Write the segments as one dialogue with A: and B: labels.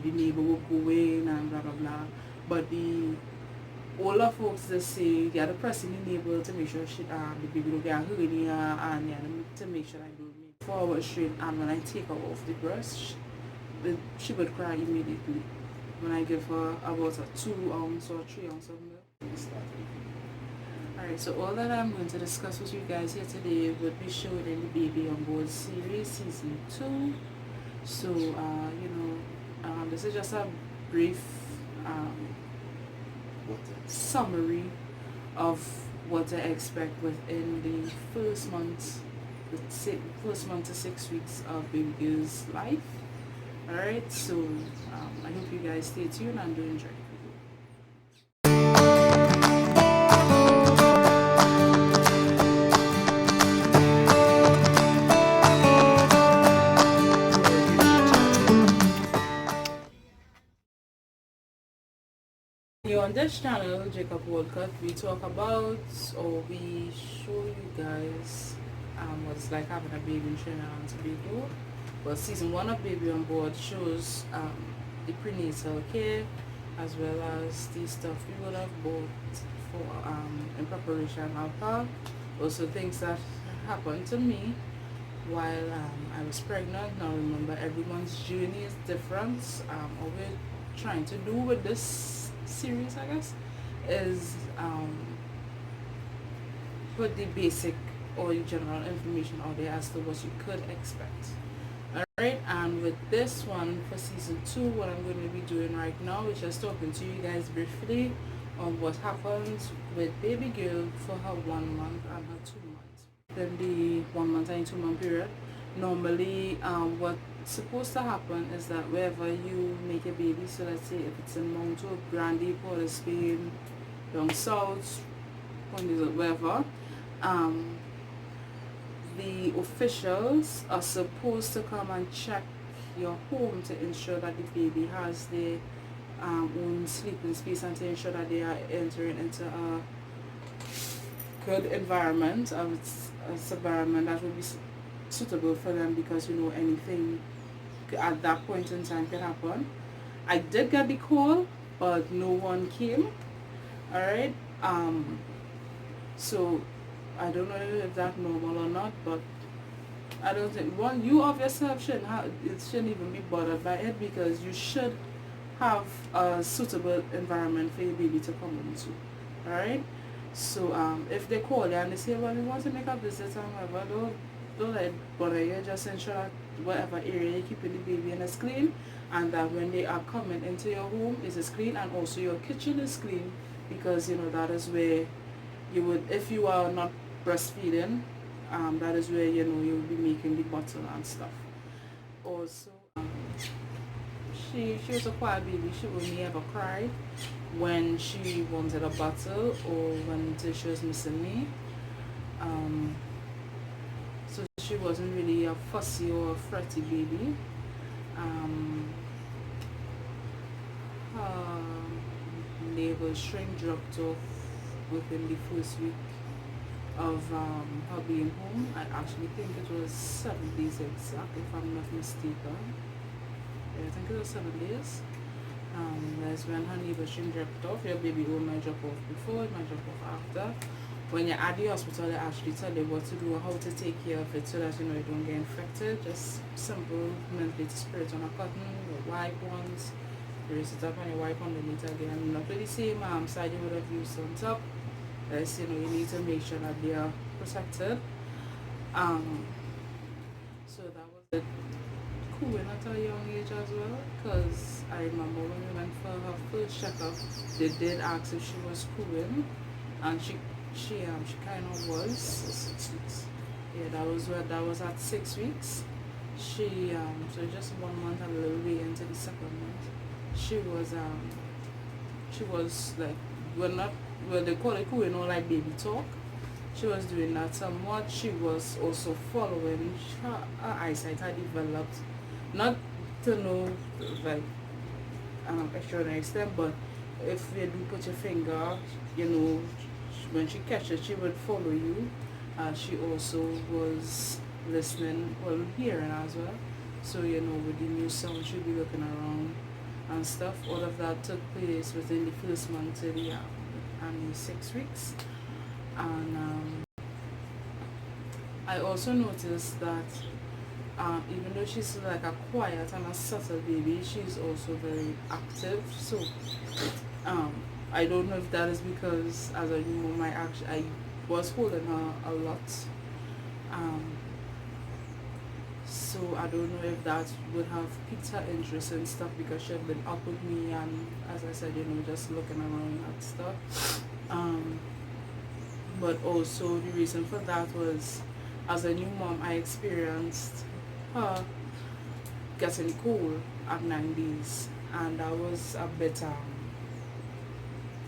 A: the neighbor will go in and blah blah blah. But the older folks they say they are pressing the neighbor to make sure the baby don't get hernia and to make sure I don't make forward straight, and when I take her off the breast she would cry immediately. When I give her about a 2 ounce or 3 ounce of milk. Alright, so all that I'm going to discuss with you guys here today would be showed in the Baby on Board series season 2. So this is just a brief summary of what to expect within the first month to 6 weeks of baby girl's life. Alright, so I hope you guys stay tuned and do enjoy. Here on this channel, Jacob Walcott, we talk about or we show you guys what it's like having a baby in Trinidad and Tobago. Well, season 1 of Baby on Board shows the prenatal care as well as the stuff we would have bought for in preparation of also things that happened to me while I was pregnant. Now remember, everyone's journey is different. What we're trying to do with this series, I guess, is put the basic or general information out there as to what you could expect. Alright, and with this one for season 2, what I'm going to be doing right now is just talking to you guys briefly on what happens with baby girl for her 1 month and her 2 months. Then the 1 month and 2 month period, normally what's supposed to happen is that wherever you make a baby, so let's say if it's in Mount Grande, Port of Spain, down south, wherever, the officials are supposed to come and check your home to ensure that the baby has their own sleeping space and to ensure that they are entering into a good environment, a environment that will be suitable for them, because anything at that point in time can happen. I did get the call, but no one came. Alright, so I don't know if that's normal or not, but I don't think you of yourself shouldn't even be bothered by it, because you should have a suitable environment for your baby to come into. Alright, so if they call you and they say, well, we want to make a visit and whatever, don't let it bother you. Just ensure that whatever area you're keeping the baby in is clean, and that when they are coming into your home is clean, and also your kitchen is clean, because that is where you would, if you are not breastfeeding, that is where you will be making the bottle and stuff. Also, she was a quiet baby. She would never cry when she wanted a bottle or when she was missing me. So she wasn't really a fussy or a fretty baby. Her navel shrink dropped off within the first week of her being home. I actually think it was 7 days exact, if I'm not mistaken. Yeah, I think it was 7 days. That's when her navel shrink dropped off. Your baby might drop off before, it might drop off after. When you're at the hospital, they actually tell you what to do or how to take care of it, so that you don't get infected. Just simple ventilator spray on a cotton or wipe once, raise it up and you wipe underneath again. Not with the same side you would have used on top. You need to make sure that they are protected. So that was it. Cool at a young age as well, because I remember when we went for her first checkup, they did ask if she was cooling, and she kind of was. 6 weeks. Yeah, that was at 6 weeks. She so just 1 month and a little way into the second month, she was like, they call it cooing, like baby talk. She was doing that somewhat. She was also following. Her eyesight had developed, not to no like extraordinary extent, but if you do put your finger, when she catches, she would follow you. She also was listening, hearing as well. So with the new sound, she'd be looking around and stuff. All of that took place within the first month to the 6 weeks. And I also noticed that even though she's like a quiet and a subtle baby, she's also very active. So I don't know if that is because as a new mom I was holding her a lot. So I don't know if that would have piqued her interest and stuff, because she had been up with me and, as I said, just looking around at stuff. But also the reason for that was, as a new mom, I experienced her getting cold at 9 days, and I was a bit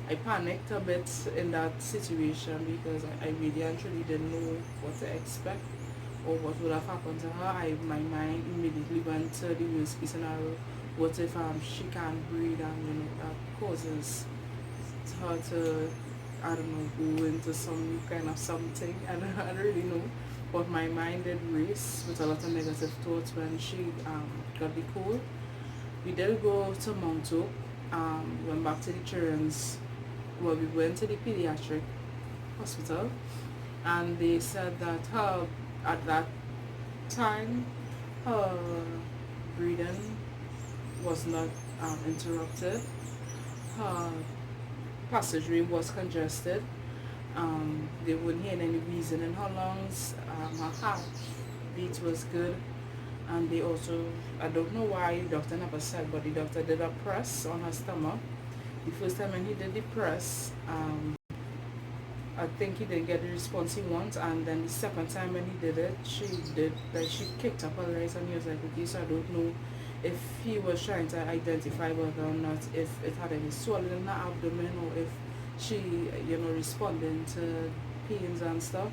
A: I panicked a bit in that situation, because I really and truly didn't know what to expect or what would have happened to her. My mind immediately went to the worst case scenario. What if she can't breathe, and that causes her to, I don't know, go into some kind of something. I don't really know. But my mind did race with a lot of negative thoughts when she got the cold. We did go to Mount Oak, went back to the children's, well, we went to the pediatric hospital, and they said that at that time, her breathing was not interrupted. Her passageway was congested. They wouldn't hear any wheezing in her lungs. Her heart beat was good. And they also, I don't know why the doctor never said, but the doctor did a press on her stomach. The first time when he did the press, I think he didn't get the response he wants, and then the second time when he did it, she kicked up her legs, and he was like, okay, so I don't know if he was trying to identify whether or not if it had any swelling in her abdomen, or if she, responding to pains and stuff.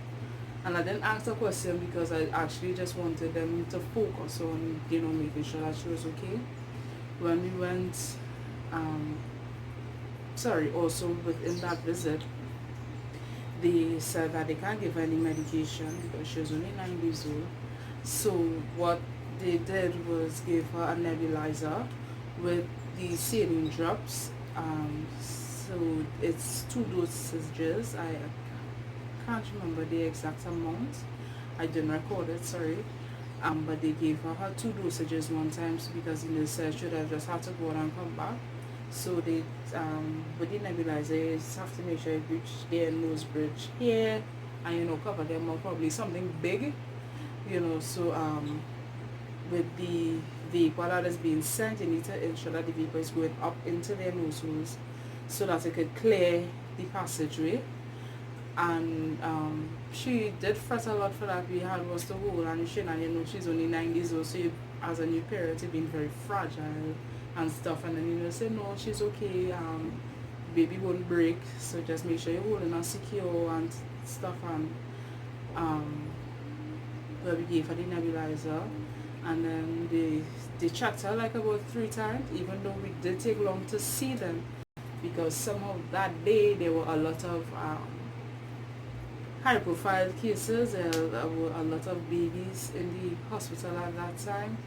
A: And I didn't ask the question because I actually just wanted them to focus on, making sure that she was okay. When we went, also within that visit, they said that they can't give her any medication because she was only 9 years old. So what they did was give her a nebulizer with the saline drops. So it's 2 dosages. I can't remember the exact amount. I didn't record it, sorry. But they gave her 2 dosages one time, because the nurse said she should have just had to go and come back. So they, with the nebulizer, you just have to make sure you reach their nose bridge here, and cover them up, probably something big, So with the vapor that is being sent, you need to ensure that the vapor is going up into their nose holes so that it could clear the passageway. And she did fret a lot for that. We had was to hold, and she's only 9 days old, so as a new parent, you're being very fragile and stuff, and then say no, she's okay, baby won't break, so just make sure you're holding her secure and stuff. And well, we gave her the nebulizer, and then they checked her like about 3 times, even though we did take long to see them, because somehow that day there were a lot of high profile cases. There were a lot of babies in the hospital at that time.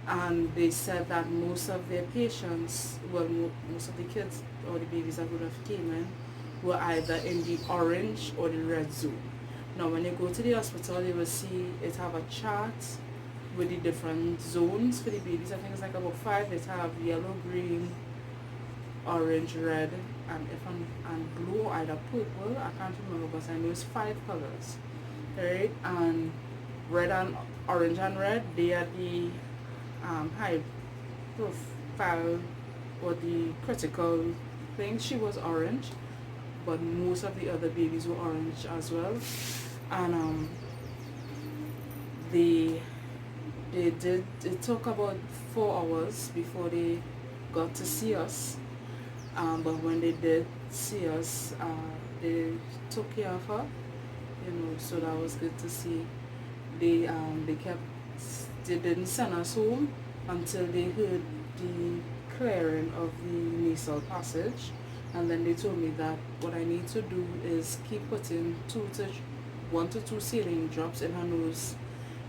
A: And they said that most of their patients, well, most of the kids or the babies that would have came in were either in the orange or the red zone. Now, when you go to the hospital, you will see it have a chart with the different zones for the babies. I think it's like about 5. It have yellow, green, orange, red, and blue, or either purple. I can't remember, but I know it's 5 colors, right? And red and orange and red, they are the high profile or the critical thing. She was orange, but most of the other babies were orange as well. And it took about 4 hours before they got to see us. But when they did see us, they took care of her, so that was good to see. They didn't send us home until they heard the clearing of the nasal passage, and then they told me that what I need to do is keep putting 1 to 2 saline drops in her nose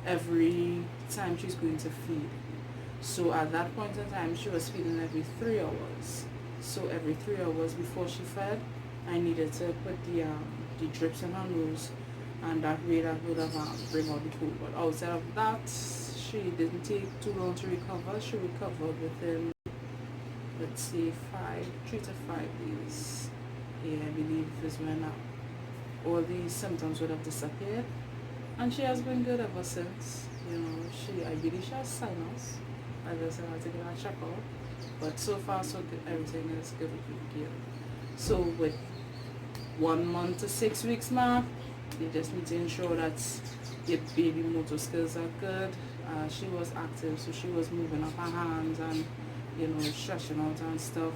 A: every time she's going to feed. So at that point in time, she was feeding every 3 hours. So every 3 hours before she fed, I needed to put the drips in her nose, and that way that would have bring out the food. But outside of that, she didn't take too long to recover. She recovered within, let's say, 3 to 5 days. Yeah, I believe is when all the symptoms would have disappeared, and she has been good ever since. I believe she has sinus. As I said, I take her check out, but so far so good. Everything is good with you. So with 1 month to 6 weeks mark, you just need to ensure that your baby motor skills are good. She was active, so she was moving up her hands and stretching out and stuff.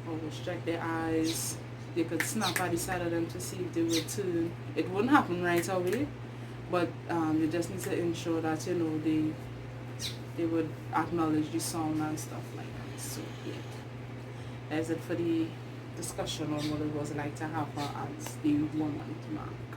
A: Always check their eyes. They could snap at the side of them to see if they would turn. It wouldn't happen right away, but you just need to ensure that they would acknowledge the sound and stuff like that. So yeah, that's it for the discussion on what it was like to have her as the 1 month mark.